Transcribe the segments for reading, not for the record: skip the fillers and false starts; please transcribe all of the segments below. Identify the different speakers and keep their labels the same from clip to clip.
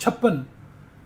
Speaker 1: 56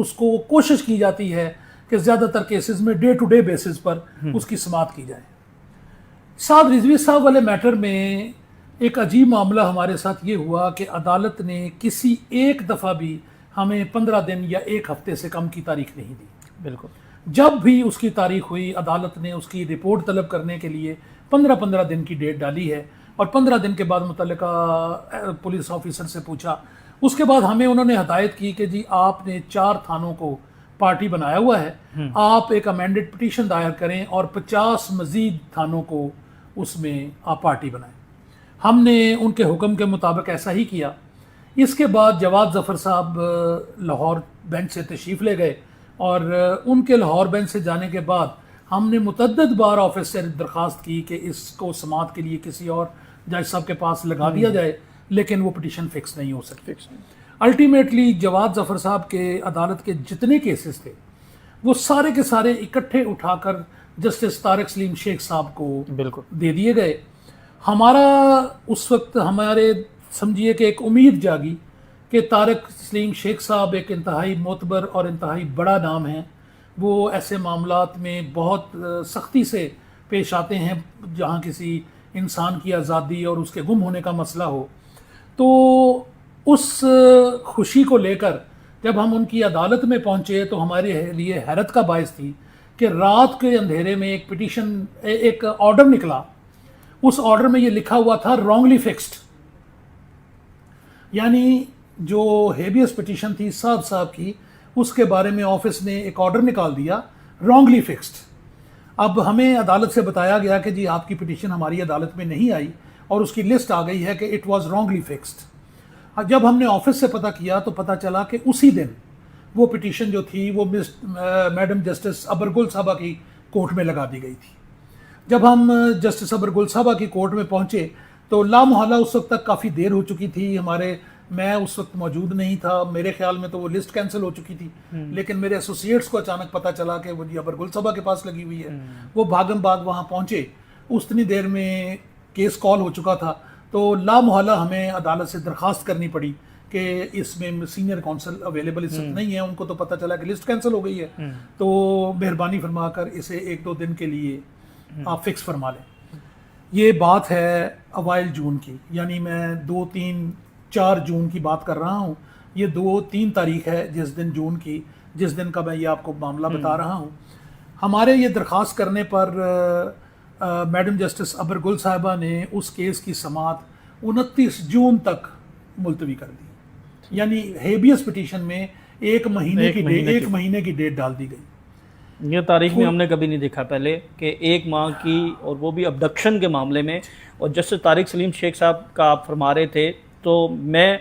Speaker 1: اس کو کوشش کی جاتی ہے کہ زیادہ تر کیسز میں ڈے ٹو ڈے بیسس پر اس کی سماعت کی جائے. سعد رضوی صاحب والے میٹر میں ایک عجیب معاملہ ہمارے ساتھ یہ ہوا کہ عدالت نے کسی ایک دفعہ بھی ہمیں 15 دن یا ایک ہفتے سے کم کی تاریخ نہیں دی.
Speaker 2: بالکل.
Speaker 1: جب بھی اس کی تاریخ ہوئی عدالت نے اس کی رپورٹ طلب کرنے کے لیے 15 دن کی ڈیٹ ڈالی ہے اور 15 دن کے بعد متعلقہ پولیس آفیسر سے پوچھا. اس کے بعد ہمیں انہوں نے ہدایت کی کہ جی آپ نے 4 تھانوں کو پارٹی بنایا ہوا ہے, آپ ایک امینڈڈ پٹیشن دائر کریں اور 50 مزید تھانوں کو اس میں آپ پارٹی بنائیں. ہم نے ان کے حکم کے مطابق ایسا ہی کیا. اس کے بعد جواد ظفر صاحب لاہور بینچ سے تشریف لے گئے اور ان کے لاہور بینچ سے جانے کے بعد ہم نے متعدد بار آفس سے درخواست کی کہ اس کو سماعت کے لیے کسی اور جج صاحب کے پاس لگا دیا جائے, لیکن وہ پٹیشن فکس نہیں ہو سکتی. الٹیمیٹلی جواد ظفر صاحب کے عدالت کے جتنے کیسز تھے وہ سارے کے سارے اکٹھے اٹھا کر جسٹس طارق سلیم شیخ صاحب کو دے دیے گئے. ہمارا اس وقت ہمارے سمجھیے کہ ایک امید جاگی کہ طارق سلیم شیخ صاحب ایک انتہائی معتبر اور انتہائی بڑا نام ہے, وہ ایسے معاملات میں بہت سختی سے پیش آتے ہیں جہاں کسی انسان کی آزادی اور اس کے گم ہونے کا مسئلہ ہو. تو اس خوشی کو لے کر جب ہم ان کی عدالت میں پہنچے تو ہمارے لیے حیرت کا باعث تھی کہ رات کے اندھیرے میں ایک پٹیشن ایک آرڈر نکلا. اس آرڈر میں یہ لکھا ہوا تھا رانگلی فکسڈ, یعنی جو ہیبیس پٹیشن تھی سعد صاحب کی اس کے بارے میں آفس نے ایک آرڈر نکال دیا رانگلی فکسڈ. اب ہمیں عدالت سے بتایا گیا کہ جی آپ کی پٹیشن ہماری عدالت میں نہیں آئی اور اس کی لسٹ آ گئی ہے کہ اٹ واز رانگلی فکسڈ. جب ہم نے آفس سے پتہ کیا تو پتہ چلا کہ اسی دن وہ پٹیشن جو تھی وہ میڈم جسٹس ابرگل صاحبہ کی کورٹ میں لگا دی گئی تھی. جب ہم جسٹس ابرگل صاحبہ کی کورٹ میں پہنچے تو لامحالہ اس وقت تک کافی دیر ہو چکی تھی. میں اس وقت موجود نہیں تھا, میرے خیال میں تو وہ لسٹ کینسل ہو چکی تھی, لیکن میرے ایسوسیٹس کو اچانک پتہ چلا کہ وہ جی ابرگل صاحبہ کے پاس لگی ہوئی ہے. وہ بھاگم بعد وہاں پہنچے, اتنی دیر میں کیس کال ہو چکا تھا. تو لامحالہ ہمیں عدالت سے درخواست کرنی پڑی کہ اس میں سینئر کونسل اویلیبل اس وقت نہیں ہے. ان کو تو پتہ چلا کہ لسٹ کینسل ہو گئی ہے, تو مہربانی فرما کر اسے 1-2 دن کے لیے آپ فکس فرما لیں. یہ بات ہے اوائل جون کی, یعنی میں 4 جون کی بات کر رہا ہوں. یہ 2-3 تاریخ ہے جس دن جون کی, جس دن کا میں یہ آپ کو معاملہ بتا رہا ہوں. ہمارے یہ درخواست کرنے پر میڈم جسٹس ابرگل صاحبہ نے اس کیس کی سماعت 29 جون تک ملتوی کر دی. یعنی ہیبیس پٹیشن میں 1 مہینے کی ڈیٹ ڈال دی گئی.
Speaker 2: یہ تاریخ میں ہم نے کبھی نہیں دیکھا پہلے کہ 1 ماہ کی, اور وہ بھی ابڈکشن کے معاملے میں. اور جسٹس طارق سلیم شیخ صاحب کا آپ فرما رہے تھے, تو میں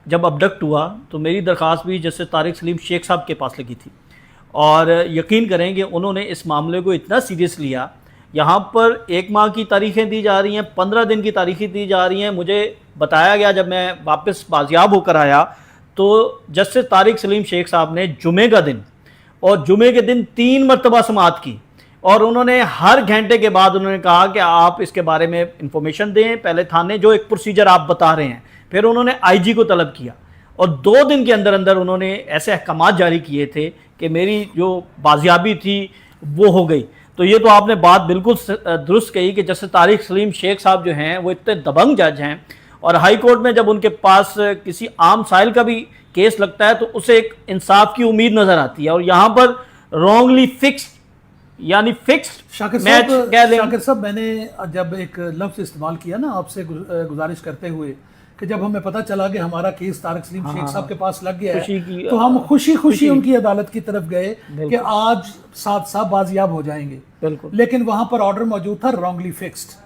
Speaker 2: جب ابڈکٹ ہوا تو میری درخواست بھی جسٹس طارق سلیم شیخ صاحب کے پاس لگی تھی, اور یقین کریں کہ انہوں نے اس معاملے کو اتنا سیریس لیا. یہاں پر 1 ماہ کی تاریخیں دی جا رہی ہیں, 15 دن کی تاریخیں دی جا رہی ہیں. مجھے بتایا گیا جب میں واپس بازیاب ہو کر آیا تو جسٹس طارق سلیم شیخ صاحب نے جمعے کا دن اور جمعے کے دن 3 مرتبہ سماعت کی, اور انہوں نے ہر گھنٹے کے بعد انہوں نے کہا کہ آپ اس کے بارے میں انفارمیشن دیں. پہلے تھانے جو ایک پروسیجر آپ بتا رہے ہیں, پھر انہوں نے آئی جی کو طلب کیا, اور 2 دن کے اندر اندر انہوں نے ایسے احکامات جاری کیے تھے کہ میری جو بازیابی تھی وہ ہو گئی. تو یہ تو آپ نے بات بالکل درست کہی کہ جسٹس طارق سلیم شیخ صاحب جو ہیں وہ اتنے دبنگ جج ہیں, اور ہائی کورٹ میں جب ان کے پاس کسی عام سائل کا بھی کیس لگتا ہے تو اسے ایک انصاف کی امید نظر آتی ہے. اور یہاں پر رانگلی فکسڈ یعنی فکسڈ
Speaker 1: شاکر صاحب, میں نے جب ایک لفظ استعمال کیا نا آپ سے گزارش کرتے ہوئے کہ جب ہمیں پتہ چلا کہ ہمارا کیس طارق سلیم شیخ صاحب کے پاس لگ گیا ہے تو ہم خوشی ان کی عدالت کی طرف گئے کہ آج سعد صاحب بازیاب ہو جائیں گے. لیکن وہاں پر آرڈر موجود تھا رانگلی فکسڈ.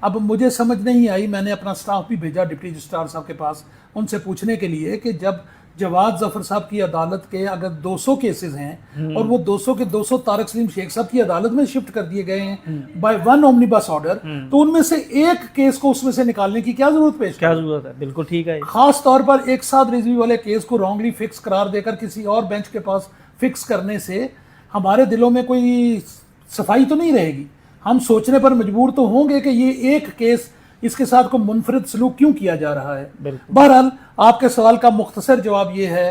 Speaker 1: اب مجھے سمجھ نہیں آئی, میں نے اپنا سٹاف بھی بھیجا ڈپٹی رجسٹرار صاحب کے پاس ان سے پوچھنے کے لیے کہ جب جواد ظفر صاحب کی عدالت کے اگر 200 کیسز ہیں اور وہ 200 کے 200 طارق سلیم شیخ صاحب کی عدالت میں شفٹ کر دیے گئے ہیں بائی 1 اومنیبس آرڈر, تو ان میں سے ایک کیس کو اس میں سے نکالنے کی کیا ضرورت
Speaker 2: ہے؟ بالکل ٹھیک ہے.
Speaker 1: خاص طور پر ایک سعد رضوی والے کیس کو رانگلی فکس قرار دے کر کسی اور بینچ کے پاس فکس کرنے سے ہمارے دلوں میں کوئی صفائی تو نہیں رہے گی. ہم سوچنے پر مجبور تو ہوں گے کہ یہ ایک کیس اس کے ساتھ کو منفرد سلوک کیوں کیا جا رہا ہے. بہرحال آپ کے سوال کا مختصر جواب یہ ہے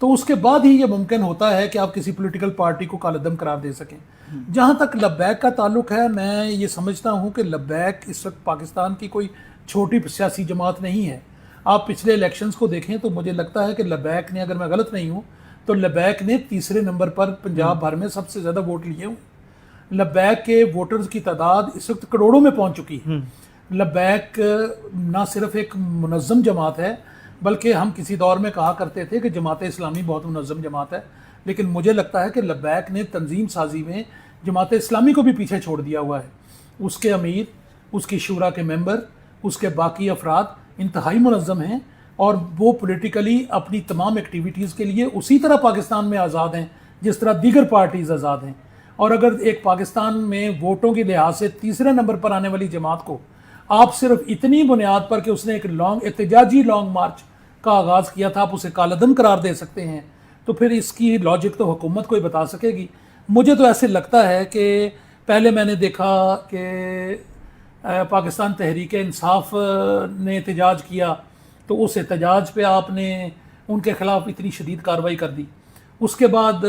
Speaker 1: تو اس کے بعد ہی یہ ممکن ہوتا ہے کہ آپ کسی پولیٹیکل پارٹی کو کالعدم قرار دے سکیں. جہاں تک لبیک کا تعلق ہے، میں یہ سمجھتا ہوں کہ لبیک اس وقت پاکستان کی کوئی چھوٹی سیاسی جماعت نہیں ہے. آپ پچھلے الیکشنز کو دیکھیں تو مجھے لگتا ہے کہ لبیک نے، اگر میں غلط نہیں ہوں تو لبیک نے تیسرے نمبر پر پنجاب بھر میں سب سے زیادہ ووٹ لیے ہوں. لبیک کے ووٹرز کی تعداد اس وقت کروڑوں میں پہنچ چکی ہے. لبیک نہ صرف ایک منظم جماعت ہے، بلکہ ہم کسی دور میں کہا کرتے تھے کہ جماعت اسلامی بہت منظم جماعت ہے، لیکن مجھے لگتا ہے کہ لبیک نے تنظیم سازی میں جماعت اسلامی کو بھی پیچھے چھوڑ دیا ہوا ہے. اس کے امیر، اس کی شورا کے ممبر، اس کے باقی افراد انتہائی منظم ہیں، اور وہ پولیٹیکلی اپنی تمام ایکٹیویٹیز کے لیے اسی طرح پاکستان میں آزاد ہیں جس طرح دیگر پارٹیز آزاد ہیں. اور اگر ایک پاکستان میں ووٹوں کے لحاظ سے تیسرے نمبر پر آنے والی جماعت کو آپ صرف اتنی بنیاد پر کہ اس نے ایک احتجاجی لانگ مارچ کا آغاز کیا تھا، آپ اسے کالعدم قرار دے سکتے ہیں، تو پھر اس کی لاجک تو حکومت کو ہی بتا سکے گی. مجھے تو ایسے لگتا ہے کہ پہلے میں نے دیکھا کہ پاکستان تحریک انصاف نے احتجاج کیا تو اس احتجاج پہ آپ نے ان کے خلاف اتنی شدید کارروائی کر دی. اس کے بعد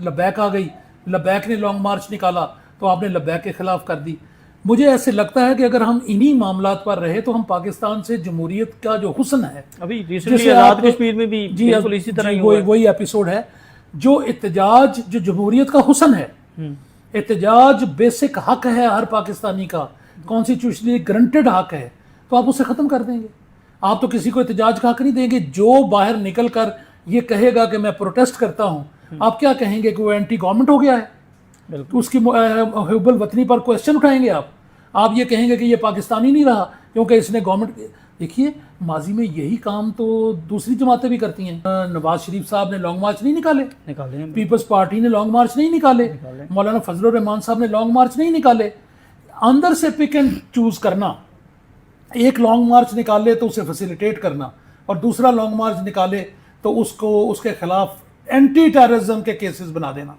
Speaker 1: لبیک آ گئی، لبیک نے لانگ مارچ نکالا تو آپ نے لبیک کے خلاف کر دی. مجھے ایسے لگتا ہے کہ اگر ہم انہی معاملات پر رہے تو ہم پاکستان سے جمہوریت کا جو حسن ہے،
Speaker 2: ابھی ریسنٹلی آزاد کشمیر میں بھی بالکل اسی طرح ہی
Speaker 1: وہی ایپیسوڈ ہے. جو احتجاج، جو جمہوریت کا حسن ہے، احتجاج بیسک حق ہے ہر پاکستانی کا، کانسٹیٹیوشنلی گرانٹیڈ حق ہے، تو آپ اسے ختم کر دیں گے. آپ تو کسی کو احتجاج کا حق نہیں دیں گے. جو باہر نکل کر یہ کہے گا کہ میں پروٹیسٹ کرتا ہوں، آپ کیا کہیں گے کہ وہ اینٹی گورنمنٹ ہو گیا ہے؟ اس کی حب الوطنی پر کوشچن اٹھائیں گے آپ یہ کہیں گے کہ یہ پاکستانی نہیں رہا کیونکہ اس نے گورنمنٹ. دیکھیے ماضی میں یہی کام تو دوسری جماعتیں بھی کرتی ہیں. نواز شریف صاحب نے لانگ مارچ نہیں نکالے، پیپلز پارٹی نے لانگ مارچ نہیں نکالے، مولانا فضل الرحمان صاحب نے لانگ مارچ نہیں نکالے. اندر سے پک اینڈ چوز کرنا، ایک لانگ مارچ نکالے تو اسے فیسیلیٹیٹ کرنا، اور دوسرا لانگ مارچ نکالے تو اس کے خلاف اینٹی ٹیررزم کے کیسز بنا دینا،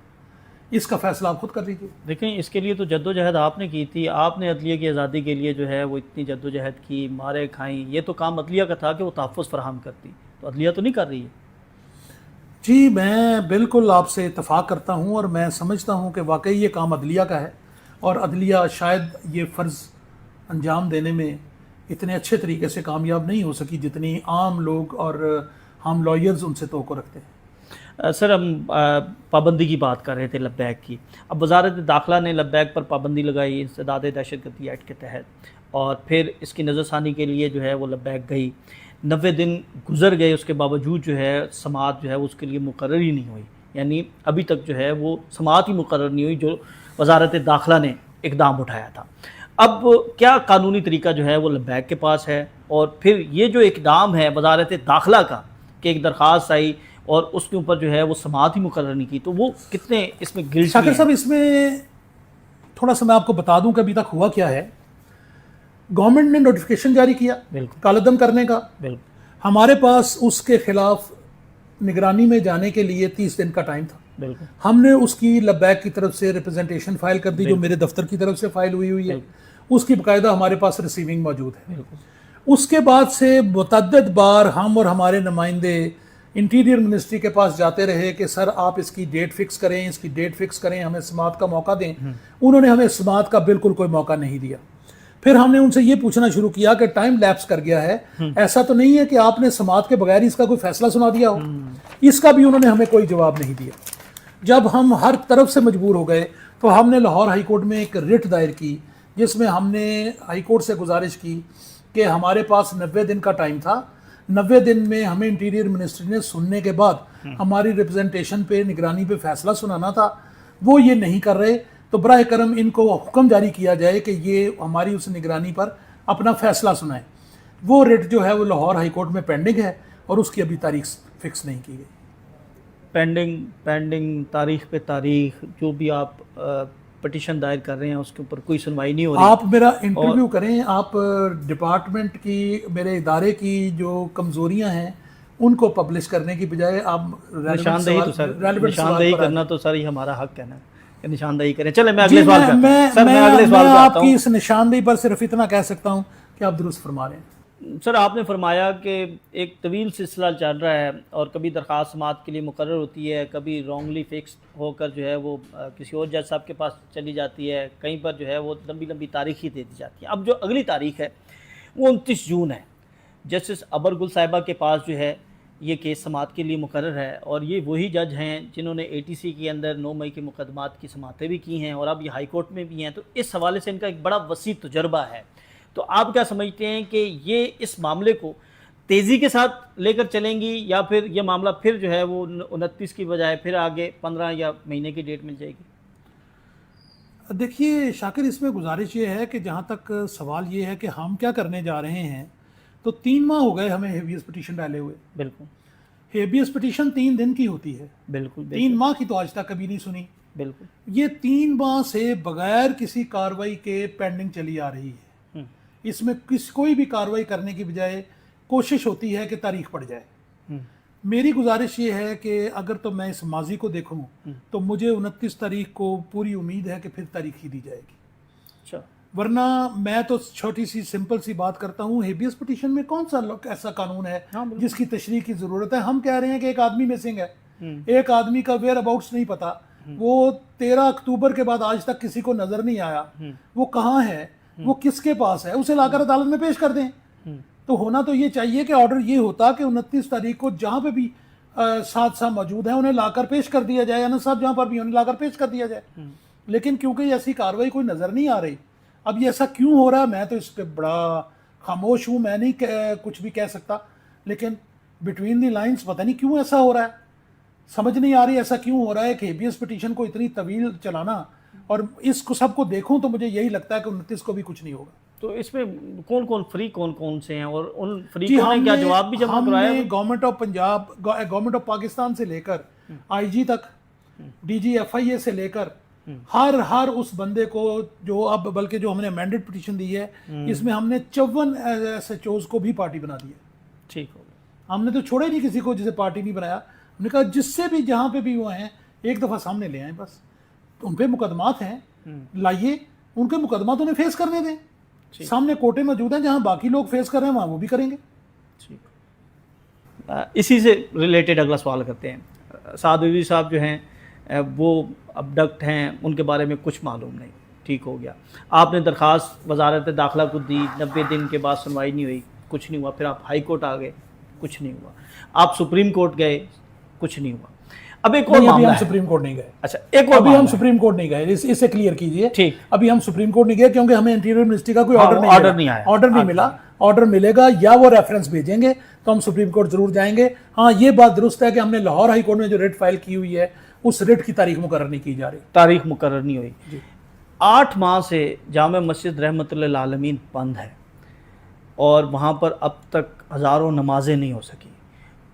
Speaker 1: اس کا فیصلہ آپ خود کر لیجیے.
Speaker 2: دیکھیں اس کے لیے تو جدوجہد آپ نے کی تھی، آپ نے عدلیہ کی آزادی کے لیے جو ہے وہ اتنی جدوجہد کی، مارے کھائیں. یہ تو کام عدلیہ کا تھا کہ وہ تحفظ فراہم کرتی، تو عدلیہ تو نہیں کر رہی ہے.
Speaker 1: جی میں بالکل آپ سے اتفاق کرتا ہوں، اور میں سمجھتا ہوں کہ واقعی یہ کام عدلیہ کا ہے، اور عدلیہ شاید یہ فرض انجام دینے میں اتنے اچھے طریقے سے کامیاب نہیں ہو سکی جتنی عام لوگ اور ہم لائرز ان سے توقع رکھتے ہیں.
Speaker 2: سر ہم پابندی کی بات کر رہے تھے لبیک کی. اب وزارت داخلہ نے لبیک پر پابندی لگائی انسداد دہشت گردی ایکٹ کے تحت، اور پھر اس کی نظر ثانی کے لیے جو ہے وہ لبیک گئی. 90 دن گزر گئے، اس کے باوجود جو ہے سماعت جو ہے اس کے لیے مقرر ہی نہیں ہوئی. یعنی ابھی تک جو ہے وہ سماعت ہی مقرر نہیں ہوئی جو وزارت داخلہ نے اقدام اٹھایا تھا. اب کیا قانونی طریقہ جو ہے وہ لبیک کے پاس ہے؟ اور پھر یہ جو اقدام ہے وزارت داخلہ کا کہ ایک درخواست آئی اور اس کے اوپر جو ہے وہ سماعت ہی مقرر نہیں کی، تو وہ کتنے اس میں گلٹ؟
Speaker 1: شاکر صاحب اس میں تھوڑا سا میں آپ کو بتا دوں کہ ابھی تک ہوا کیا ہے. گورنمنٹ نے نوٹیفیکیشن جاری کیا کالعدم کرنے کا. ہمارے پاس اس کے خلاف نگرانی میں جانے کے لیے 30 دن کا ٹائم تھا. ہم نے اس کی لبیک کی طرف سے ریپرزنٹیشن فائل کر دی جو میرے دفتر کی طرف سے فائل ہوئی ہے. اس کی باقاعدہ ہمارے پاس ریسیونگ موجود ہے. اس کے بعد سے متعدد بار ہم اور ہمارے نمائندے انٹیریئر منسٹری کے پاس جاتے رہے کہ سر آپ اس کی ڈیٹ فکس کریں، اس کی ڈیٹ فکس کریں، ہمیں سماعت کا موقع دیں. انہوں نے ہمیں سماعت کا بالکل کوئی موقع نہیں دیا. پھر ہم نے ان سے یہ پوچھنا شروع کیا کہ ٹائم لیپس کر گیا ہے، ایسا تو نہیں ہے کہ آپ نے سماعت کے بغیر اس کا کوئی فیصلہ سنا دیا ہو؟ اس کا بھی انہوں نے ہمیں کوئی جواب نہیں دیا. جب ہم ہر طرف سے مجبور ہو گئے تو ہم نے لاہور ہائی کورٹ میں ایک رٹ دائر کی جس میں ہم نے ہائی کورٹ سے گزارش کی کہ ہمارے پاس 90 دن کا ٹائم تھا، 90 دن میں ہمیں انٹیریئر منسٹری نے سننے کے بعد ہماری ریپرزنٹیشن پہ، نگرانی پہ فیصلہ سنانا تھا. وہ یہ نہیں کر رہے، تو براہ کرم ان کو حکم جاری کیا جائے کہ یہ ہماری اس نگرانی پر اپنا فیصلہ سنائیں. وہ رٹ جو ہے وہ لاہور ہائی کورٹ میں پینڈنگ ہے اور اس کی ابھی تاریخ فکس نہیں کی گئی.
Speaker 2: پینڈنگ تاریخ پہ تاریخ، جو بھی آپ پٹیشن دائر کر رہے ہیں اس کے اوپر کوئی سنوائی نہیں ہو رہی.
Speaker 1: آپ میرا انٹرویو کریں، آپ ڈپارٹمنٹ کی، میرے ادارے کی جو کمزوریاں ہیں ان کو پبلش کرنے کی بجائے آپ
Speaker 2: نشاندہی کرنا تو سر یہ ہمارا حق ہے نا کہ نشاندہی کریں. چلیں میں اگلے سوال
Speaker 1: میں آپ کی اس نشاندہی پر صرف اتنا کہہ سکتا ہوں کہ آپ درست فرما رہے ہیں.
Speaker 2: سر آپ نے فرمایا کہ ایک طویل سلسلہ چل رہا ہے اور کبھی درخواست سماعت کے لیے مقرر ہوتی ہے، کبھی رانگلی فکس ہو کر جو ہے وہ کسی اور جج صاحب کے پاس چلی جاتی ہے، کہیں پر جو ہے وہ لمبی لمبی تاریخ ہی دے دی جاتی ہے۔ اب جو اگلی تاریخ ہے وہ 29 جون ہے، جسٹس ابر گل صاحبہ کے پاس جو ہے یہ کیس سماعت کے لیے مقرر ہے، اور یہ وہی جج ہیں جنہوں نے ATC کے اندر 9 مئی کے مقدمات کی سماعتیں بھی کی ہیں اور اب یہ ہائی کورٹ میں بھی ہیں، تو اس حوالے سے ان کا ایک بڑا وسیع تجربہ ہے۔ تو آپ کیا سمجھتے ہیں کہ یہ اس معاملے کو تیزی کے ساتھ لے کر چلیں گی، یا پھر یہ معاملہ پھر جو ہے وہ 29 کی بجائے پھر آگے 15 یا مہینے کی ڈیٹ مل جائے گی؟
Speaker 1: دیکھیے شاکر، اس میں گزارش یہ ہے کہ جہاں تک سوال یہ ہے کہ ہم کیا کرنے جا رہے ہیں، تو 3 ماہ ہو گئے ہمیں ہیبیس پٹیشن ڈالے ہوئے۔
Speaker 2: بالکل،
Speaker 1: ہیبیس پٹیشن 3 دن کی ہوتی ہے،
Speaker 2: بالکل
Speaker 1: 3 ماہ کی تو آج تک کبھی نہیں سنی۔
Speaker 2: بالکل،
Speaker 1: یہ 3 ماہ سے بغیر کسی کارروائی کے پینڈنگ چلی آ رہی ہے۔ اس میں کوئی بھی کارروائی کرنے کی بجائے کوشش ہوتی ہے کہ تاریخ پڑ جائے۔ میری گزارش یہ ہے کہ اگر تو میں اس ماضی کو دیکھوں تو مجھے 29 تاریخ کو پوری امید ہے کہ پھر تاریخ ہی دی جائے گی۔
Speaker 2: اچھا،
Speaker 1: ورنہ میں تو چھوٹی سی سمپل سی بات کرتا ہوں، ہیبیس پٹیشن میں کون سا ایسا قانون ہے جس کی تشریح کی ضرورت ہے؟ ہم کہہ رہے ہیں کہ ایک آدمی مسنگ ہے، ایک آدمی کا ویئر اباؤٹس نہیں پتا، وہ 13 اکتوبر کے بعد آج تک کسی کو نظر نہیں آیا، وہ کہاں ہے، وہ کس کے پاس ہے، اسے لا کر عدالت میں پیش کر دیں۔ تو ہونا تو یہ چاہیے کہ آرڈر یہ ہوتا کہ 29 تاریخ کو جہاں پہ بھی ساتھ ساتھ موجود ہیں انہیں لا کر پیش کر دیا جائے، انس صاحب جہاں پر بھی انہیں لا کر پیش کر دیا جائے۔ لیکن کیونکہ ایسی کارروائی کوئی نظر نہیں آ رہی، اب یہ ایسا کیوں ہو رہا ہے میں تو اس پہ بڑا خاموش ہوں، میں نہیں کچھ بھی کہہ سکتا، لیکن بٹوین دی لائنز پتہ نہیں کیوں ایسا ہو رہا ہے، سمجھ نہیں آ رہی ایسا کیوں ہو رہا ہے کہ ہیبیس پٹیشن کو اتنی طویل چلانا، اور اس کو سب کو دیکھوں تو مجھے یہی لگتا ہے کہ 29 کو بھی کچھ نہیں ہوگا۔
Speaker 2: تو اس میں کون سے ہیں اور ان فریقوں نے کیا جواب بھی جمع کرایا؟
Speaker 1: ہم نے government of Punjab, government of Pakistan سے لے کر IG تک، DG FIA سے لے کر ہر اس بندے کو جو اب بلکہ جو ہم نے امینڈڈ پٹیشن دی ہے اس میں ہم نے 54 SHOs کو بھی پارٹی بنا دیا۔
Speaker 2: ٹھیک ہو گیا،
Speaker 1: ہم نے تو چھوڑا ہی نہیں کسی کو جسے پارٹی نہیں بنایا، ہم نے کہا جس سے بھی جہاں پہ بھی وہ ہیں ایک دفعہ سامنے لے آئیں، بس ان پہ مقدمات ہیں لائیے، ان کے مقدمات انہیں فیس کرنے دیں، سامنے کوٹیں موجود ہیں جہاں باقی لوگ فیس کر رہے ہیں وہاں وہ بھی کریں گے۔
Speaker 2: اسی سے ریلیٹڈ اگلا سوال کرتے ہیں۔ سعد رضوی صاحب جو ہیں وہ ابڈکٹ ہیں، ان کے بارے میں کچھ معلوم نہیں، ٹھیک ہو گیا، آپ نے درخواست وزارت داخلہ کو دی، 90 دن کے بعد سنوائی نہیں ہوئی، کچھ نہیں ہوا، پھر آپ ہائی کورٹ آ گئے، کچھ نہیں ہوا، آپ سپریم کورٹ گئے، کچھ نہیں ہوا۔ اب ایک اور معاملہ
Speaker 1: ہم
Speaker 2: ہے،
Speaker 1: سپریم کورٹ نہیں گئے،
Speaker 2: اچھا ایک اور
Speaker 1: ابھی ہم سپریم کورٹ نہیں گئے، اسے کلیئر کیجئے،
Speaker 2: ٹھیک،
Speaker 1: ابھی ہم سپریم کورٹ نہیں گئے کیونکہ ہمیں انٹیریئر منسٹری کا کوئی
Speaker 2: آرڈر نہیں آیا،
Speaker 1: آرڈر نہیں ملا، آرڈر ملے گا یا وہ ریفرنس بھیجیں گے تو ہم سپریم کورٹ ضرور جائیں گے۔ ہاں یہ بات درست ہے کہ ہم نے لاہور ہائی کورٹ میں جو ریٹ فائل کی ہوئی ہے اس ریٹ کی تاریخ مقرر نہیں کی جا رہی،
Speaker 2: تاریخ مقرر نہیں ہوئی۔ 8 ماہ سے جامع مسجد رحمۃ اللہ العالمین بند ہے اور وہاں پر اب تک ہزاروں نمازیں نہیں ہو سکی،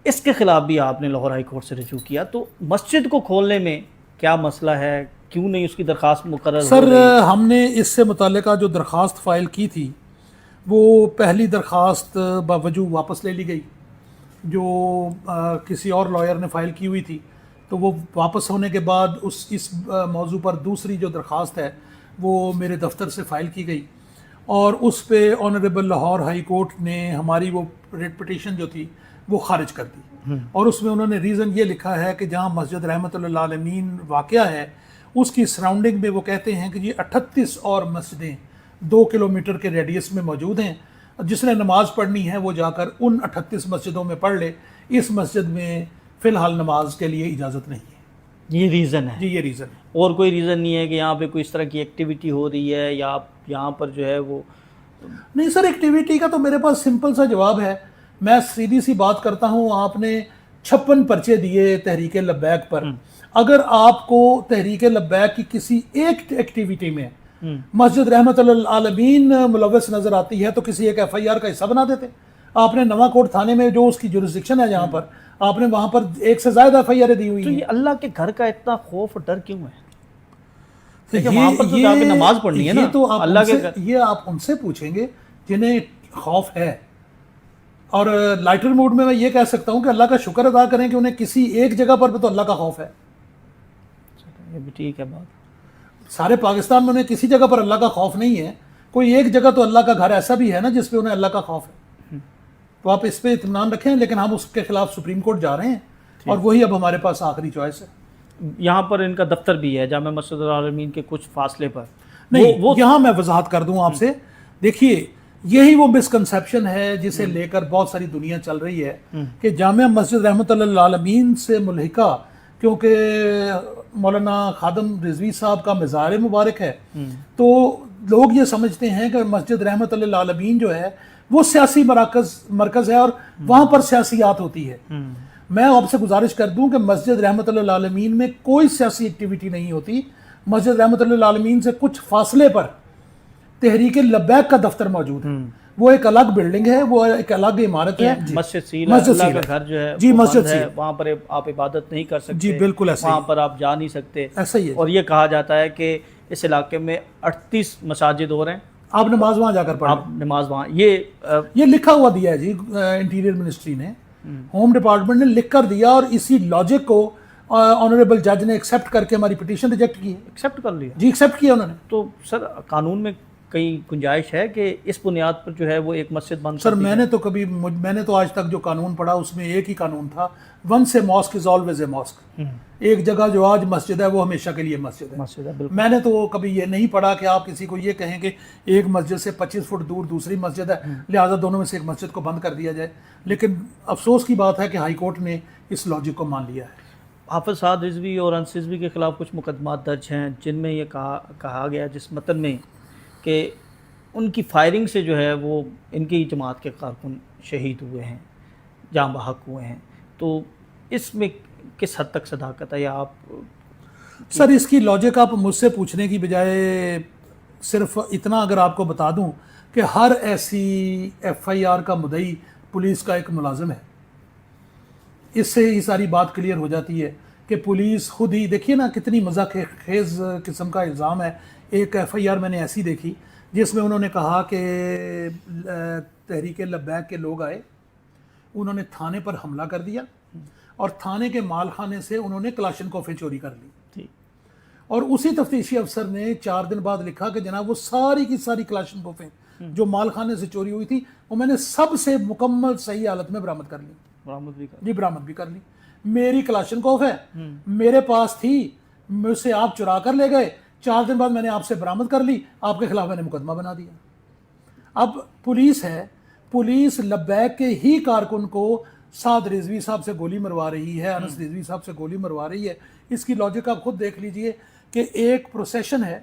Speaker 2: اس کے خلاف بھی آپ نے لاہور ہائی کورٹ سے رجوع کیا، تو مسجد کو کھولنے میں کیا مسئلہ ہے، کیوں نہیں اس کی درخواست مقرر ہو
Speaker 1: سر
Speaker 2: رہی؟
Speaker 1: ہم نے اس سے متعلقہ جو درخواست فائل کی تھی وہ پہلی درخواست باوجود واپس لے لی گئی، جو کسی اور لائر نے فائل کی ہوئی تھی، تو وہ واپس ہونے کے بعد اس موضوع پر دوسری جو درخواست ہے وہ میرے دفتر سے فائل کی گئی، اور اس پہ آنریبل لاہور ہائی کورٹ نے ہماری وہ ریٹ پٹیشن جو تھی وہ خارج کر دی، اور اس میں انہوں نے ریزن یہ لکھا ہے کہ جہاں مسجد رحمۃ اللہ العالمین واقعہ ہے اس کی سراؤنڈنگ میں وہ کہتے ہیں کہ یہ 38 اور مسجدیں 2 کلومیٹر کے ریڈیس میں موجود ہیں، جس نے نماز پڑھنی ہے وہ جا کر ان 38 مسجدوں میں پڑھ لے، اس مسجد میں فی الحال نماز کے لیے اجازت نہیں ہے۔
Speaker 2: یہ ریزن ہے
Speaker 1: جی یہ ریزن ہے،
Speaker 2: اور کوئی ریزن نہیں ہے کہ یہاں پہ کوئی اس طرح کی ایکٹیویٹی ہو رہی ہے یا یہاں پر جو ہے وہ؟
Speaker 1: نہیں سر، ایکٹیویٹی کا تو میرے پاس سمپل سا جواب ہے، میں سیدھی سی بات کرتا ہوں، آپ نے 56 پرچے دیے تحریک لبیک پر، اگر آپ کو تحریک لبیک کی کسی ایک ایکٹیویٹی میں مسجد رحمۃ اللہ العالمین ملوث نظر آتی ہے تو کسی ایک FIR کا حصہ بنا دیتے۔ آپ نے نواں کوٹ تھانے میں جو اس کی جورسڈکشن ہے جہاں پر، آپ نے وہاں پر 1 سے زائد FIR دی ہوئی
Speaker 2: تو
Speaker 1: ہیں۔
Speaker 2: یہ اللہ کے گھر کا اتنا خوف اور ڈر کیوں ہے؟ وہاں پر تو جا کے نماز پڑھنی ہے نا،
Speaker 1: یہ تو
Speaker 2: اللہ کے گھر،
Speaker 1: یہ آپ ان سے پوچھیں گے جنہیں خوف ہے، اور لائٹر موڈ میں یہ کہہ سکتا ہوں کہ اللہ کا شکر ادا کریں کہ انہیں کسی ایک جگہ پر تو اللہ کا خوف ہے۔
Speaker 2: یہ بھی ٹھیک ہے بات،
Speaker 1: سارے پاکستان میں انہیں کسی جگہ پر اللہ کا خوف نہیں ہے، کوئی ایک جگہ تو اللہ کا گھر ایسا بھی ہے نا جس پہ انہیں اللہ کا خوف ہے۔ تو آپ اس پہ اطمینان رکھیں، لیکن ہم اس کے خلاف سپریم کورٹ جا رہے ہیں اور وہی اب ہمارے پاس آخری چوائس ہے.
Speaker 2: یہاں پر ان کا دفتر بھی ہے جامع مسجد العالمین کے کچھ فاصلے پر.
Speaker 1: نہیں یہاں میں وضاحت کر دوں آپ سے. دیکھیے یہی وہ مسکنسیپشن ہے جسے لے کر بہت ساری دنیا چل رہی ہے کہ جامع مسجد رحمۃ اللہ للعالمین سے ملحقہ، کیونکہ مولانا خادم رضوی صاحب کا مزار مبارک ہے، تو لوگ یہ سمجھتے ہیں کہ مسجد رحمۃ اللہ للعالمین جو ہے وہ سیاسی مرکز ہے اور وہاں پر سیاسیات ہوتی ہے. میں آپ سے گزارش کر دوں کہ مسجد رحمۃ اللہ للعالمین میں کوئی سیاسی ایکٹیویٹی نہیں ہوتی. مسجد رحمۃ اللہ للعالمین سے کچھ فاصلے پر تحریک لبیک کا دفتر موجود ہے. وہ ایک الگ بلڈنگ ہے، وہ ایک الگ عمارت ہے.
Speaker 2: مسجد سیل ہے، اللہ کا گھر جو ہے
Speaker 1: جی
Speaker 2: وہ
Speaker 1: مسجد
Speaker 2: بند ہے،
Speaker 1: سیل،
Speaker 2: وہاں پر آپ عبادت نہیں کر سکتے.
Speaker 1: جی بالکل ایسا
Speaker 2: وہاں پر آپ جا نہیں سکتے.
Speaker 1: ایسا ہی ہے.
Speaker 2: اور یہ کہا جاتا ہے کہ اس علاقے میں 38 مساجد اور ہیں،
Speaker 1: آپ نماز وہاں جا کر پڑھ
Speaker 2: آپ نماز وہاں. یہ
Speaker 1: لکھا ہوا دیا ہے جی انٹیریئر منسٹری نے، ہوم ڈپارٹمنٹ نے لکھ کر دیا، اور اسی لاجک کو آنریبل جج نے ایکسیپٹ کر کے ہماری پٹیشن ریجیکٹ کی ہے.
Speaker 2: ایکسیپٹ کر لیا
Speaker 1: جی ایکسیپٹ کیا انہوں نے.
Speaker 2: تو سر قانون میں کئی گنجائش ہے کہ اس بنیاد پر جو ہے وہ ایک مسجد بند
Speaker 1: سر میں نے تو آج تک جو قانون پڑھا اس میں ایک ہی قانون تھا، once a mask is always a mask. ایک جگہ جو آج مسجد ہے وہ ہمیشہ کے لیے مسجد ہے. میں نے تو کبھی یہ نہیں پڑھا کہ آپ کسی کو یہ کہیں کہ ایک مسجد سے 25 فٹ دور دوسری مسجد ہے لہٰذا دونوں میں سے ایک مسجد کو بند کر دیا جائے. لیکن افسوس کی بات ہے کہ ہائی کورٹ نے اس لاجک کو مان لیا ہے.
Speaker 2: حافظ سعد رضوی اور انس رضوی کے خلاف کچھ مقدمات درج ہیں جن میں یہ کہا گیا جس متن میں کہ ان کی فائرنگ سے جو ہے وہ ان کی جماعت کے کارکن شہید ہوئے ہیں، جاں بحق ہوئے ہیں. تو اس میں کس حد تک صداقت ہے؟ یا آپ
Speaker 1: سر اس کی لاجک آپ مجھ سے پوچھنے کی بجائے صرف اتنا اگر آپ کو بتا دوں کہ ہر ایسی ایف آئی آر کا مدعی پولیس کا ایک ملازم ہے. اس سے یہ ساری بات کلیئر ہو جاتی ہے کہ پولیس خود ہی، دیکھیے نا کتنی مزاح خیز قسم کا الزام ہے. ایک ایف آئی آر میں نے ایسی دیکھی جس میں انہوں نے کہا کہ تحریک لبیک کے لوگ آئے، انہوں نے تھانے پر حملہ کر دیا اور تھانے کے مال خانے سے انہوں نے کلاشنکوفیں چوری کر لی. اور اسی تفتیشی افسر نے 4 دن بعد لکھا کہ جناب وہ ساری کی ساری کلاشنکوفیں جو مال خانے سے چوری ہوئی تھی وہ میں نے سب سے مکمل صحیح حالت میں برآمد کر لی. برآمد بھی کر لی. میری کلاشنکوف ہے، میرے پاس تھی، مجھ سے آپ چرا کر لے گئے، 4 دن بعد میں نے آپ سے برآمد کر لی، آپ کے خلاف میں نے مقدمہ بنا دیا. اب پولیس ہے، پولیس لبیک کے ہی کارکن کو سعد رضوی صاحب سے گولی مروا رہی ہے، انس رضوی صاحب سے گولی مروا رہی ہے. اس کی لاجک آپ خود دیکھ لیجئے کہ ایک پروسیشن ہے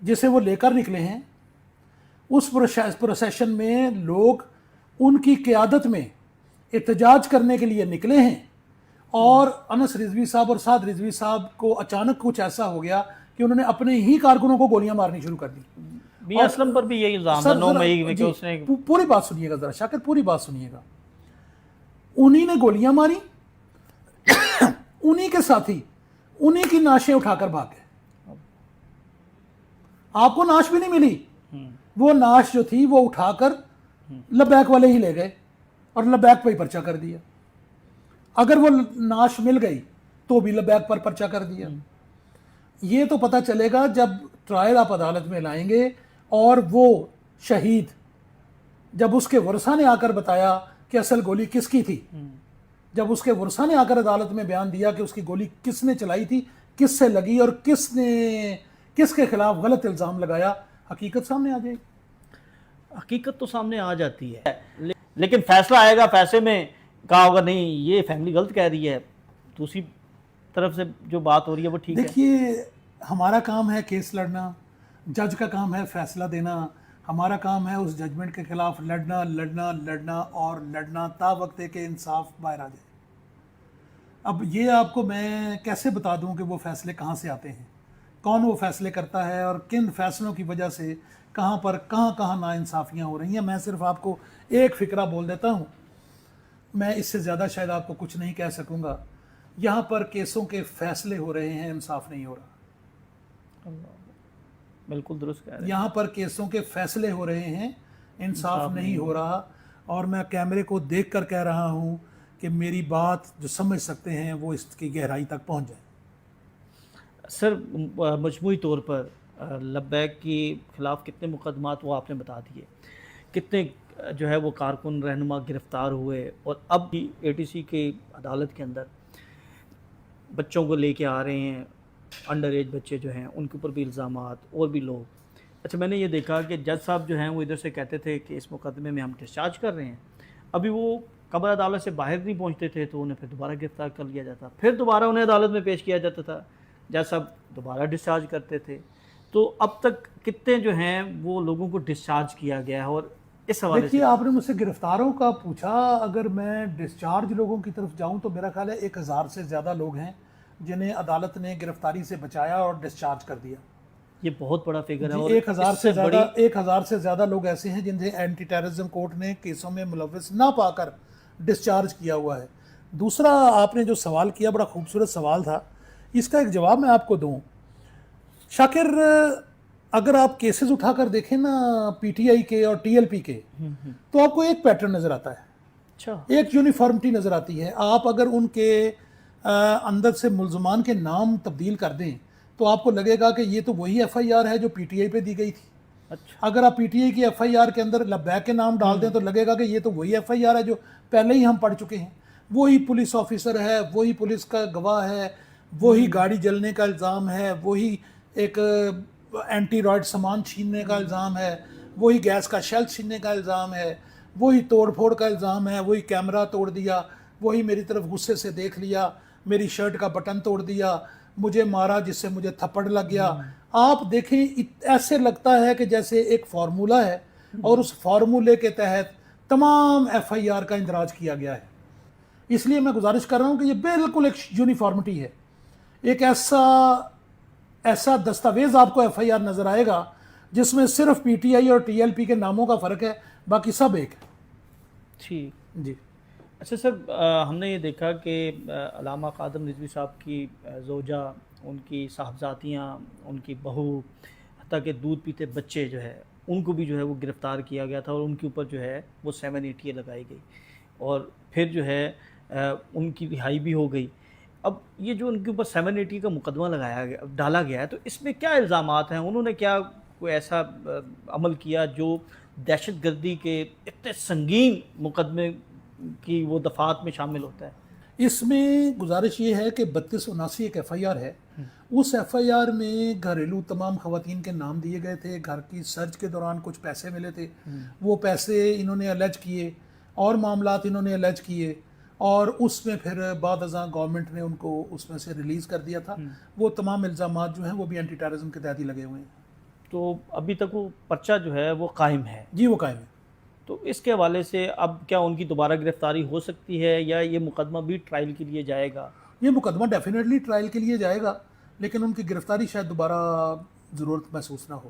Speaker 1: جسے وہ لے کر نکلے ہیں، اس پروسیشن میں لوگ ان کی قیادت میں احتجاج کرنے کے لیے نکلے ہیں، اور انس رضوی صاحب اور سعد رضوی صاحب کو اچانک کچھ ایسا ہو گیا کہ انہوں نے اپنے ہی کارکنوں کو گولیاں مارنی شروع کر دی.
Speaker 2: میاں اسلم پر بھی یہی الزام ہے 9 مئی میں کہ اس نے
Speaker 1: پوری بات سنیے گا ذرا شاکر، پوری بات سنیے گا. انہی نے گولیاں ماری، انہی کے ساتھی انہی کی ناشیں اٹھا کر بھاگ گئے. آپ کو ناش بھی نہیں ملی، وہ ناش جو تھی وہ اٹھا کر لبیک والے ہی لے گئے اور لبیک پہ ہی پرچہ کر دیا. اگر وہ ناش مل گئی تو بھی لبیک پر پرچہ کر دیا. یہ تو پتہ چلے گا جب ٹرائل آپ عدالت میں لائیں گے اور وہ شہید جب اس کے ورثہ نے آ کر بتایا کہ اصل گولی کس کی تھی، جب اس کے ورثہ نے آ کر عدالت میں بیان دیا کہ اس کی گولی کس نے چلائی تھی، کس سے لگی اور کس نے کس کے خلاف غلط الزام لگایا، حقیقت سامنے آ جائے گی.
Speaker 2: حقیقت تو سامنے آ جاتی ہے، لیکن فیصلہ آئے گا، فیصلے میں کہا ہوگا نہیں یہ فیملی غلط کہہ رہی ہے، دوسری طرف سے جو بات ہو رہی ہے وہ ٹھیک ہے.
Speaker 1: دیکھیے ہمارا کام ہے کیس لڑنا، جج کا کام ہے فیصلہ دینا، ہمارا کام ہے اس ججمنٹ کے خلاف لڑنا لڑنا لڑنا اور لڑنا تا وقت ہے کہ انصاف باہر آ جائے. اب یہ آپ کو میں کیسے بتا دوں کہ وہ فیصلے کہاں سے آتے ہیں، کون وہ فیصلے کرتا ہے اور کن فیصلوں کی وجہ سے کہاں ناانصافیاں ہو رہی ہیں. میں صرف آپ کو ایک فقرہ بول دیتا ہوں، میں اس سے زیادہ شاید آپ کو کچھ نہیں کہہ سکوں گا. یہاں پر کیسوں کے فیصلے ہو رہے ہیں، انصاف نہیں ہو رہا.
Speaker 2: بالکل درست کہہ رہے ہیں.
Speaker 1: یہاں پر کیسوں کے فیصلے ہو رہے ہیں، انصاف نہیں ہو رہا. اور میں کیمرے کو دیکھ کر کہہ رہا ہوں کہ میری بات جو سمجھ سکتے ہیں وہ اس کی گہرائی تک پہنچ جائے.
Speaker 2: سر مجموعی طور پر لبیک کے خلاف کتنے مقدمات وہ آپ نے بتا دیے، کتنے جو ہے وہ کارکن رہنما گرفتار ہوئے اور اب بھی ATC کے عدالت کے اندر بچوں کو لے کے آ رہے ہیں، انڈر ایج بچے جو ہیں ان کے اوپر بھی الزامات اور بھی لوگ. اچھا میں نے یہ دیکھا کہ جج صاحب جو ہیں وہ ادھر سے کہتے تھے کہ اس مقدمے میں ہم ڈسچارج کر رہے ہیں، ابھی وہ قبر عدالت سے باہر نہیں پہنچتے تھے تو انہیں پھر دوبارہ گرفتار کر لیا جاتا، پھر دوبارہ انہیں عدالت میں پیش کیا جاتا تھا، جج صاحب دوبارہ ڈسچارج کرتے تھے. تو اب تک کتنے جو ہیں وہ لوگوں کو ڈسچارج کیا گیا ہے؟ اور اس حوالے سے
Speaker 1: دیکھیے آپ نے مجھ سے گرفتاروں کا پوچھا، اگر میں ڈسچارج لوگوں کی طرف جاؤں تو میرا خیال ہے 1000 سے زیادہ لوگ ہیں جنہیں عدالت نے گرفتاری سے بچایا اور ڈسچارج کر دیا.
Speaker 2: یہ بہت بڑا فگر ہے. اور
Speaker 1: 1000 سے زیادہ لوگ ایسے ہیں جنہیں اینٹی ٹیررزم کورٹ نے کیسوں میں ملوث نہ پا کر ڈسچارج کیا ہوا ہے. دوسرا آپ نے جو سوال کیا بڑا خوبصورت سوال تھا، اس کا ایک جواب میں آپ کو دوں. شاکر اگر آپ کیسز اٹھا کر دیکھیں نا PTI کے اور TLP کے تو آپ کو ایک پیٹرن نظر آتا ہے،
Speaker 2: اچھا
Speaker 1: ایک یونیفارمٹی نظر آتی ہے. آپ اگر ان کے اندر سے ملزمان کے نام تبدیل کر دیں تو آپ کو لگے گا کہ یہ تو وہی FIR ہے جو PTI پہ دی گئی تھی.
Speaker 2: اچھا
Speaker 1: اگر آپ PTI کی FIR کے اندر لبیک کے نام ڈال دیں تو لگے گا کہ یہ تو وہی FIR ہے جو پہلے ہی ہم پڑھ چکے ہیں. وہی پولیس آفیسر ہے، وہی پولیس کا گواہ ہے، وہی گاڑی جلنے کا الزام ہے، وہی ایک اینٹی رائڈ سامان چھیننے کا الزام ہے، وہی گیس کا شیل چھیننے کا الزام ہے، وہی توڑ پھوڑ کا الزام ہے، وہی کیمرہ توڑ دیا، وہی میری طرف غصے سے دیکھ لیا، میری شرٹ کا بٹن توڑ دیا، مجھے مارا جس سے مجھے تھپڑ لگ گیا. آپ دیکھیں ایسے لگتا ہے کہ جیسے ایک فارمولہ ہے اور اس فارمولے کے تحت تمام FIR کا اندراج کیا گیا ہے. اس لیے میں گزارش کر رہا ہوں کہ یہ بالکل ایک یونیفارمٹی ہے. ایک ایسا دستاویز آپ کو FIR نظر آئے گا جس میں صرف PTI اور TLP کے ناموں کا فرق ہے، باقی سب ایک ہے.
Speaker 2: ٹھیک
Speaker 1: جی
Speaker 2: اچھا سر، ہم نے یہ دیکھا کہ علامہ قادم رضوی صاحب کی زوجہ، ان کی صاحبزادیاں، ان کی بہو، حتیٰ کہ دودھ پیتے بچے جو ہے ان کو بھی جو ہے وہ گرفتار کیا گیا تھا اور ان کے اوپر جو ہے وہ 780 لگائی گئی اور پھر جو ہے ان کی رہائی بھی ہو گئی. اب یہ جو ان کے اوپر 780 کا مقدمہ ڈالا گیا ہے تو اس میں کیا الزامات ہیں؟ انہوں نے کیا کوئی ایسا عمل کیا جو دہشت گردی کے اتنے سنگین مقدمے کی وہ دفعات میں شامل ہوتا ہے؟
Speaker 1: اس میں گزارش یہ ہے کہ 3279 ایک FIR ہے. اس FIR میں گھریلو تمام خواتین کے نام دیے گئے تھے. گھر کی سرچ کے دوران کچھ پیسے ملے تھے، وہ پیسے انہوں نے الج کیے اور معاملات انہوں نے الج کیے اور اس میں پھر بعد ازاں گورنمنٹ نے ان کو اس میں سے ریلیز کر دیا تھا. وہ تمام الزامات جو ہیں وہ بھی اینٹی ٹیررزم کے تحت ہی لگے ہوئے ہیں.
Speaker 2: تو ابھی تک وہ پرچہ جو ہے وہ قائم ہے؟
Speaker 1: جی وہ قائم ہے.
Speaker 2: تو اس کے حوالے سے اب کیا ان کی دوبارہ گرفتاری ہو سکتی ہے یا یہ مقدمہ بھی ٹرائل کے لیے جائے گا؟
Speaker 1: یہ مقدمہ ڈیفینیٹلی ٹرائل کے لیے جائے گا، لیکن ان کی گرفتاری شاید دوبارہ ضرورت محسوس نہ ہو.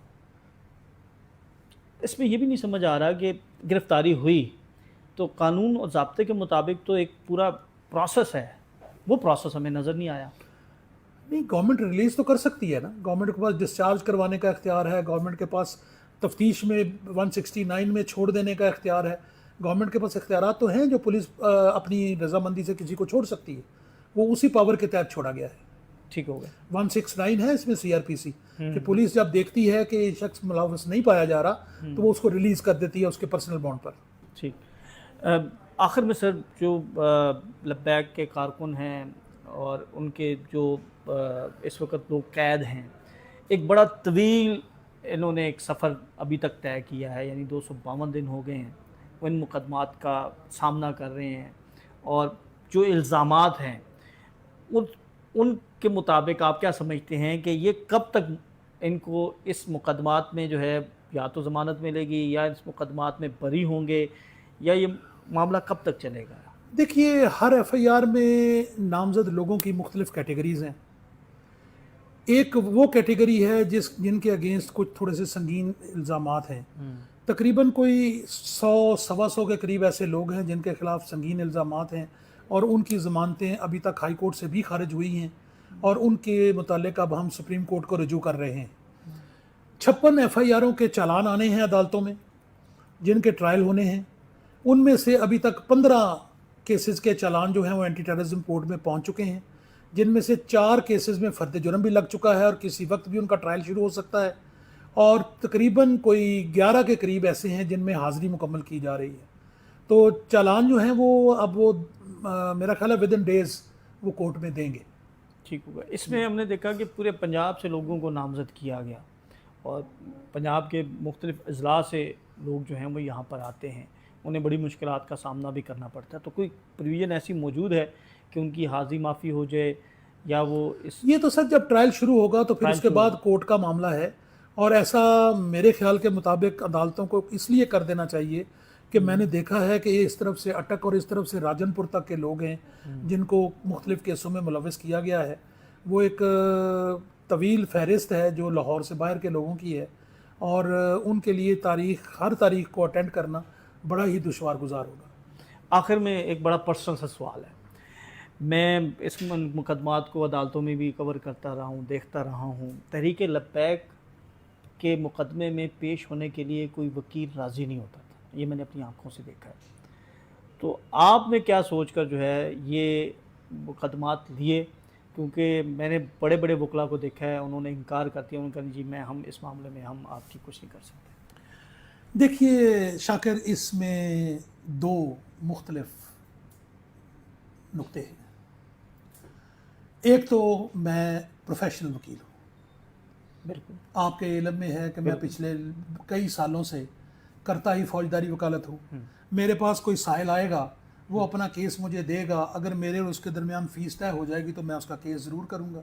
Speaker 2: اس میں یہ بھی نہیں سمجھ آ رہا کہ گرفتاری ہوئی تو قانون اور ضابطے کے مطابق تو ایک پورا پروسیس ہے، وہ پروسیس ہمیں نظر نہیں آیا.
Speaker 1: نہیں، گورنمنٹ ریلیز تو کر سکتی ہے نا. گورنمنٹ کے پاس ڈسچارج کروانے کا اختیار ہے، گورنمنٹ کے پاس تفتیش میں 169 میں چھوڑ دینے کا اختیار ہے. گورنمنٹ کے پاس اختیارات تو ہیں جو پولیس اپنی رضامندی سے کسی کو چھوڑ سکتی ہے، وہ اسی پاور کے تحت چھوڑا گیا ہے.
Speaker 2: ٹھیک ہو گیا.
Speaker 1: 169 ہے اس میں CRPC کہ پولیس جب دیکھتی ہے کہ شخص ملوث نہیں پایا جا رہا تو وہ اس کو ریلیز کر دیتی ہے اس کے پرسنل بانڈ پر.
Speaker 2: ٹھیک. آخر میں سر، جو لبیک کے کارکن ہیں اور ان کے جو اس وقت لوگ قید ہیں، ایک بڑا طویل انہوں نے ایک سفر ابھی تک طے کیا ہے، یعنی 252 دن ہو گئے ہیں وہ ان مقدمات کا سامنا کر رہے ہیں اور جو الزامات ہیں ان کے مطابق آپ کیا سمجھتے ہیں کہ یہ کب تک ان کو اس مقدمات میں جو ہے یا تو ضمانت ملے گی یا اس مقدمات میں بری ہوں گے یا یہ معاملہ کب تک چلے گا؟
Speaker 1: دیکھیے ہر FIR میں نامزد لوگوں کی مختلف کیٹیگریز ہیں. ایک وہ کیٹیگری ہے جن کے اگینسٹ کچھ تھوڑے سے سنگین الزامات ہیں. تقریباً کوئی 100-125 کے قریب ایسے لوگ ہیں جن کے خلاف سنگین الزامات ہیں اور ان کی ضمانتیں ابھی تک ہائی کورٹ سے بھی خارج ہوئی ہیں اور ان کے متعلق اب ہم سپریم کورٹ کو رجوع کر رہے ہیں. 56 FIRوں کے چالان آنے ہیں عدالتوں میں جن کے ٹرائل ہونے ہیں. ان میں سے ابھی تک 15 کیسز کے چالان جو ہیں وہ اینٹی ٹیررزم کورٹ میں پہنچ چکے ہیں، جن میں سے 4 کیسز میں فرد جرم بھی لگ چکا ہے اور کسی وقت بھی ان کا ٹرائل شروع ہو سکتا ہے. اور تقریباً کوئی 11 کے قریب ایسے ہیں جن میں حاضری مکمل کی جا رہی ہے. تو چالان جو ہیں وہ اب وہ میرا خیال ہے ود ان ڈیز وہ کورٹ میں دیں گے.
Speaker 2: ٹھیک ہوگا. اس میں ہم نے دیکھا کہ پورے پنجاب سے لوگوں کو نامزد کیا گیا اور پنجاب کے مختلف اضلاع سے لوگ جو ہیں وہ یہاں پر آتے ہیں, انہیں بڑی مشکلات کا سامنا بھی کرنا پڑتا ہے. تو کوئی پروویژن ایسی موجود ہے کہ ان کی حاضری معافی ہو جائے یا وہ اس
Speaker 1: یہ تو سر جب ٹرائل شروع ہوگا تو پھر اس کے بعد کورٹ کا معاملہ ہے, اور ایسا میرے خیال کے مطابق عدالتوں کو اس لیے کر دینا چاہیے کہ میں نے دیکھا ہے کہ یہ اس طرف سے اٹک اور اس طرف سے راجن پور تک کے لوگ ہیں جن کو مختلف کیسوں میں ملوث کیا گیا ہے. وہ ایک طویل فہرست ہے جو لاہور سے باہر کے لوگوں کی ہے, اور ان کے لیے ہر تاریخ کو اٹینڈ کرنا بڑا ہی دشوار گزار ہوگا.
Speaker 2: آخر میں ایک بڑا پرسنل سا سوال ہے. میں اس مقدمات کو عدالتوں میں بھی کور کرتا رہا ہوں, دیکھتا رہا ہوں. تحریک لبیک کے مقدمے میں پیش ہونے کے لیے کوئی وکیل راضی نہیں ہوتا تھا, یہ میں نے اپنی آنکھوں سے دیکھا ہے. تو آپ نے کیا سوچ کر جو ہے یہ مقدمات لیے؟ کیونکہ میں نے بڑے بڑے وکلا کو دیکھا ہے, انہوں نے انکار کر دیا, انہوں نے کہا جی ہم اس معاملے میں ہم آپ کی کچھ نہیں کر سکتے.
Speaker 1: دیکھیے شاکر, اس میں دو مختلف نقطے ہیں. ایک تو میں پروفیشنل وکیل ہوں,
Speaker 2: بالکل
Speaker 1: آپ کے علم میں ہے کہ میں پچھلے کئی سالوں سے کرتا ہی فوجداری وکالت ہوں. میرے پاس کوئی سائل آئے گا, وہ اپنا کیس مجھے دے گا, اگر میرے اور اس کے درمیان فیس طے ہو جائے گی تو میں اس کا کیس ضرور کروں گا.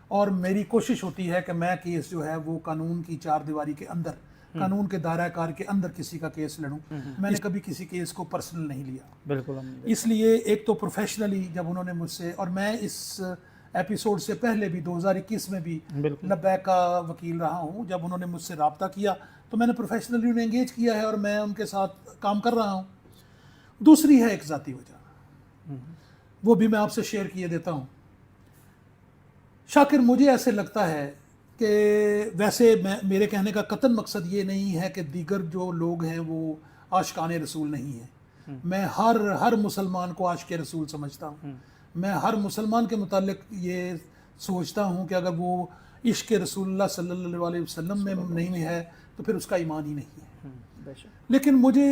Speaker 1: اور میری کوشش ہوتی ہے کہ میں کیس جو ہے وہ قانون کی چار دیواری کے اندر, قانون کے دائرہ کار کے اندر کسی کا کیس لڑوں. میں نے کبھی کسی کیس کو پرسنل نہیں لیا.
Speaker 2: بالکل.
Speaker 1: اس لیے ایک تو پروفیشنلی جب انہوں نے مجھ سے, اور میں اس ایپیسوڈ سے پہلے بھی 2021 میں بھی لبیک کا وکیل رہا ہوں, جب انہوں نے مجھ سے رابطہ کیا تو میں نے پروفیشنلی انہیں انگیج کیا ہے اور میں ان کے ساتھ کام کر رہا ہوں. دوسری ہے ایک ذاتی وجہ, وہ بھی میں آپ سے شیئر کیے دیتا ہوں. شاکر, مجھے ایسے لگتا ہے کہ ویسے میرے کہنے کا قطعاً مقصد یہ نہیں ہے کہ دیگر جو لوگ ہیں وہ عاشقان رسول نہیں ہیں. میں ہر مسلمان کو عاشق رسول سمجھتا ہوں. میں ہر مسلمان کے متعلق یہ سوچتا ہوں کہ اگر وہ عشق رسول اللہ صلی اللہ علیہ وسلم میں نہیں ہے تو پھر اس کا ایمان ہی نہیں ہے. لیکن مجھے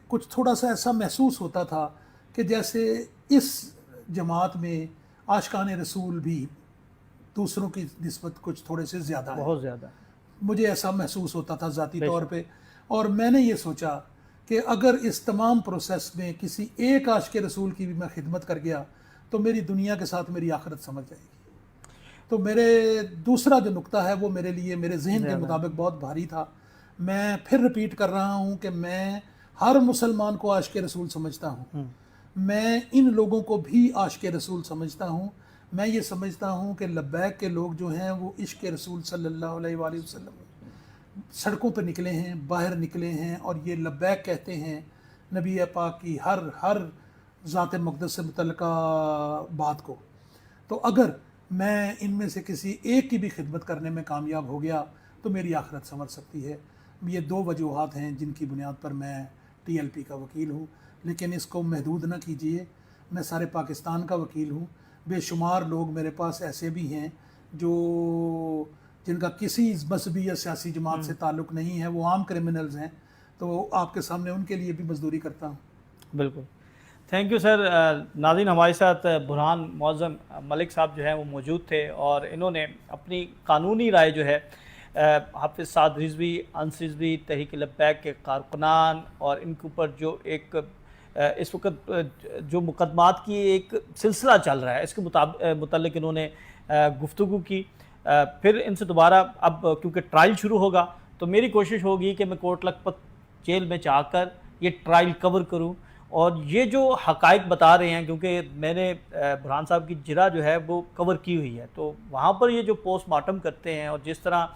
Speaker 1: کچھ تھوڑا سا ایسا محسوس ہوتا تھا کہ جیسے اس جماعت میں عاشقان رسول بھی دوسروں کی نسبت کچھ تھوڑے سے زیادہ ہیں,
Speaker 2: بہت زیادہ.
Speaker 1: مجھے ایسا محسوس ہوتا تھا ذاتی طور پہ. اور میں نے یہ سوچا کہ اگر اس تمام پروسیس میں کسی ایک عاشق رسول کی بھی میں خدمت کر گیا تو میری دنیا کے ساتھ میری آخرت سمجھ جائے گی. تو میرے دوسرا جو نقطہ ہے وہ میرے لیے میرے ذہن کے مطابق بہت بھاری تھا. میں پھر رپیٹ کر رہا ہوں کہ میں ہر مسلمان کو عاشق رسول سمجھتا ہوں. میں ان لوگوں کو بھی عاشق رسول سمجھتا ہوں. میں یہ سمجھتا ہوں کہ لبیک کے لوگ جو ہیں وہ عشق رسول صلی اللہ علیہ وآلہ وسلم سڑکوں پہ نکلے ہیں, باہر نکلے ہیں, اور یہ لبیک کہتے ہیں نبی پاک کی ہر ذات مقدس سے متعلقہ بات کو. تو اگر میں ان میں سے کسی ایک کی بھی خدمت کرنے میں کامیاب ہو گیا تو میری آخرت سنور سکتی ہے. یہ دو وجوہات ہیں جن کی بنیاد پر میں ٹی ایل پی کا وکیل ہوں. لیکن اس کو محدود نہ کیجیے, میں سارے پاکستان کا وکیل ہوں. بے شمار لوگ میرے پاس ایسے بھی ہیں جن کا کسی مذہبی یا سیاسی جماعت سے تعلق نہیں ہے, وہ عام کرمنلز ہیں. تو آپ کے سامنے ان کے لیے بھی مزدوری کرتا ہوں.
Speaker 2: بالکل. Thank you sir. ناظرین, ہمارے ساتھ برہان معظم ملک صاحب جو ہیں وہ موجود تھے, اور انہوں نے اپنی قانونی رائے جو ہے حافظ سعد رضوی, انس رضوی, تحریک لبیک کے کارکنان اور ان کے اوپر جو ایک اس وقت جو مقدمات کی ایک سلسلہ چل رہا ہے اس کے متعلق انہوں نے گفتگو کی. پھر ان سے دوبارہ اب کیونکہ ٹرائل شروع ہوگا تو میری کوشش ہوگی کہ میں کوٹ لکھپت جیل میں جا کر یہ ٹرائل کور کروں, اور یہ جو حقائق بتا رہے ہیں, کیونکہ میں نے برہان صاحب کی جرح جو ہے وہ کور کی ہوئی ہے, تو وہاں پر یہ جو پوسٹ مارٹم کرتے ہیں اور جس طرح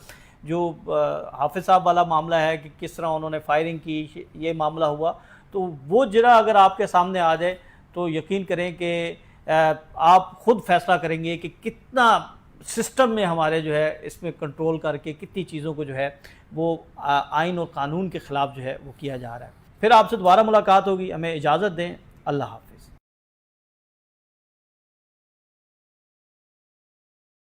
Speaker 2: جو حافظ صاحب والا معاملہ ہے کہ کس طرح انہوں نے فائرنگ کی, یہ معاملہ ہوا, تو وہ جرح اگر آپ کے سامنے آ جائے تو یقین کریں کہ آپ خود فیصلہ کریں گے کہ کتنا سسٹم میں ہمارے جو ہے اس میں کنٹرول کر کے کتنی چیزوں کو جو ہے وہ آئین اور قانون کے خلاف جو ہے وہ کیا جا رہا ہے. پھر آپ سے دوبارہ ملاقات ہوگی. ہمیں اجازت دیں. اللہ حافظ.